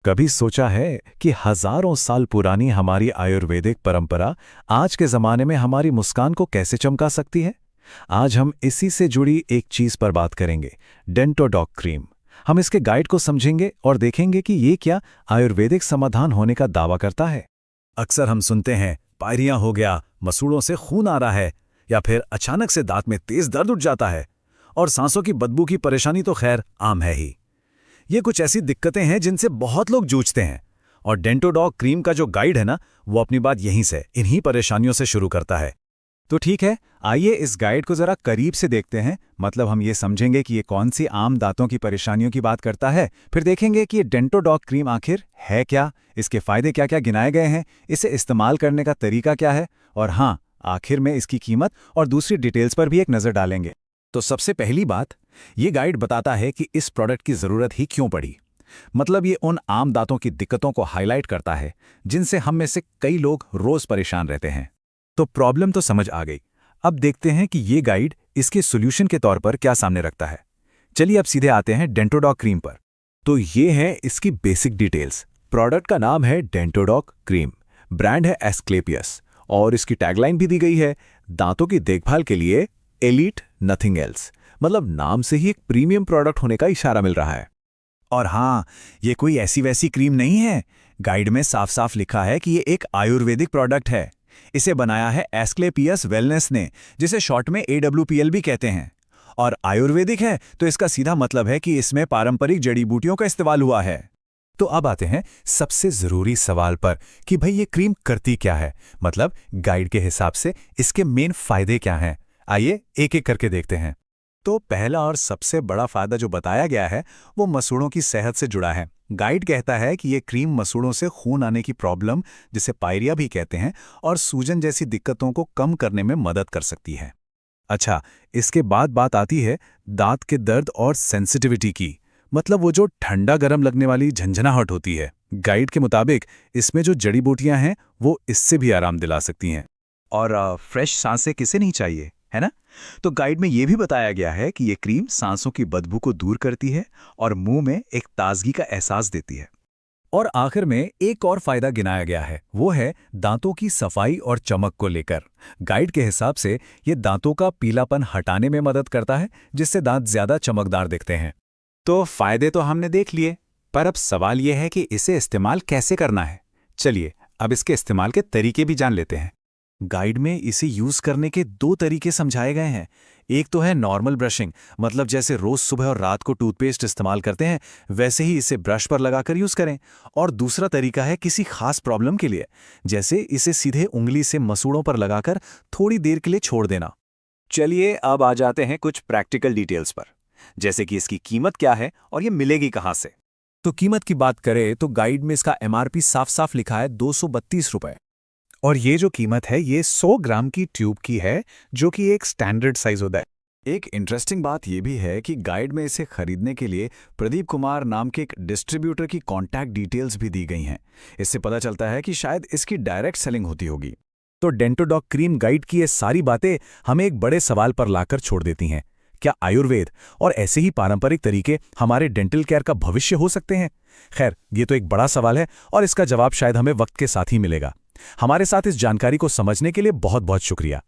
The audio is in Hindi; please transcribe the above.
कभी सोचा है कि हजारों साल पुरानी हमारी आयुर्वेदिक परंपरा आज के जमाने में हमारी मुस्कान को कैसे चमका सकती है? आज हम इसी से जुड़ी एक चीज पर बात करेंगे, डेंटोडॉक क्रीम। हम इसके गाइड को समझेंगे और देखेंगे कि ये क्या आयुर्वेदिक समाधान होने का दावा करता है। अक्सर हम सुनते हैं पायरिया हो गया, मसूड़ों से खून आ रहा है, या फिर अचानक से दांत में तेज दर्द उठ जाता है, और सांसों की बदबू की परेशानी तो खैर आम है ही। ये कुछ ऐसी दिक्कतें हैं जिनसे बहुत लोग जूझते हैं, और डेंटोडॉक क्रीम का जो गाइड है ना, वो अपनी बात यहीं से, इन्हीं परेशानियों से शुरू करता है। तो ठीक है, आइए इस गाइड को जरा करीब से देखते हैं। मतलब हम ये समझेंगे कि ये कौन सी आम दांतों की परेशानियों की बात करता है, फिर देखेंगे कि ये डेंटोडॉक क्रीम आखिर है क्या, इसके फायदे क्या क्या गिनाए गए हैं, इसे इस्तेमाल करने का तरीका क्या है, और हाँ, आखिर में इसकी कीमत और दूसरी डिटेल्स पर भी एक नज़र डालेंगे। तो सबसे पहली बात, ये गाइड बताता है कि इस प्रोडक्ट की ज़रूरत ही क्यों पड़ी। मतलब ये उन आम दांतों की दिक्कतों को हाईलाइट करता है जिनसे हम में से कई लोग रोज परेशान रहते हैं। तो प्रॉब्लम तो समझ आ गई, अब देखते हैं कि ये गाइड इसके सॉल्यूशन के तौर पर क्या सामने रखता है। चलिए अब सीधे आते हैं डेंटोडॉक क्रीम पर। तो ये है इसकी बेसिक डिटेल्स। प्रोडक्ट का नाम है डेंटोडॉक क्रीम, ब्रांड है एस्क्लेपियस, और इसकी टैगलाइन भी दी गई है, दांतों की देखभाल के लिए एलीट नथिंग एल्स। मतलब नाम से ही एक प्रीमियम प्रोडक्ट होने का इशारा मिल रहा है। और हाँ, ये कोई ऐसी वैसी क्रीम नहीं है। गाइड में साफ साफ लिखा है कि ये एक आयुर्वेदिक प्रोडक्ट है। इसे बनाया है एस्क्लेपियस वेलनेस ने, जिसे शॉर्ट में AWPL भी कहते हैं। और आयुर्वेदिक है तो इसका सीधा मतलब है कि इसमें पारंपरिक जड़ी बूटियों का इस्तेमाल हुआ है। तो अब आते हैं सबसे जरूरी सवाल पर कि भाई ये क्रीम करती क्या है। मतलब गाइड के हिसाब से इसके मेन फायदे क्या हैं। आइए एक एक करके देखते हैं। तो पहला और सबसे बड़ा फायदा जो बताया गया है वो मसूड़ों की सेहत से जुड़ा है। गाइड कहता है कि ये क्रीम मसूड़ों से खून आने की प्रॉब्लम, जिसे पायरिया भी कहते हैं, और सूजन जैसी दिक्कतों को कम करने में मदद कर सकती है। अच्छा, इसके बाद बात आती है दांत के दर्द और सेंसिटिविटी की। मतलब वो जो ठंडा गरम लगने वाली झंझनाहट होती है, गाइड के मुताबिक इसमें जो जड़ी बूटियां हैं वो इससे भी आराम दिला सकती हैं। और फ्रेश सांसें किसे नहीं चाहिए, है ना? तो गाइड में यह भी बताया गया है कि यह क्रीम सांसों की बदबू को दूर करती है और मुंह में एक ताजगी का एहसास देती है। और आखिर में एक और फायदा गिनाया गया है, वो है दांतों की सफाई और चमक को लेकर। गाइड के हिसाब से यह दांतों का पीलापन हटाने में मदद करता है, जिससे दांत ज्यादा चमकदार दिखते हैं। तो फायदे तो हमने देख लिए, पर अब सवाल यह है कि इसे इस्तेमाल कैसे करना है। चलिए अब इसके इस्तेमाल के तरीके भी जान लेते हैं। गाइड में इसे यूज करने के दो तरीके समझाए गए हैं। एक तो है नॉर्मल ब्रशिंग, मतलब जैसे रोज सुबह और रात को टूथपेस्ट इस्तेमाल करते हैं वैसे ही इसे ब्रश पर लगाकर यूज करें। और दूसरा तरीका है किसी खास प्रॉब्लम के लिए, जैसे इसे सीधे उंगली से मसूड़ों पर लगाकर थोड़ी देर के लिए छोड़ देना। चलिए अब आ जाते हैं कुछ प्रैक्टिकल डिटेल्स पर, जैसे कि इसकी कीमत क्या है और ये मिलेगी कहां से। तो कीमत की बात करें तो गाइड में इसका MRP साफ साफ लिखा है 232 रुपए। और ये जो कीमत है ये 100 ग्राम की ट्यूब की है, जो कि एक स्टैंडर्ड साइज होता है। एक इंटरेस्टिंग बात यह भी है कि गाइड में इसे खरीदने के लिए प्रदीप कुमार नाम के एक डिस्ट्रीब्यूटर की कॉन्टैक्ट डिटेल्स भी दी गई हैं। इससे पता चलता है कि शायद इसकी डायरेक्ट सेलिंग होती होगी। तो डेंटोडॉक क्रीम गाइड की ये सारी बातें हमें एक बड़े सवाल पर लाकर छोड़ देती हैं। क्या आयुर्वेद और ऐसे ही पारंपरिक तरीके हमारे डेंटल केयर का भविष्य हो सकते हैं? खैर, ये तो एक बड़ा सवाल है और इसका जवाब शायद हमें वक्त के साथ ही मिलेगा। हमारे साथ इस जानकारी को समझने के लिए बहुत बहुत शुक्रिया।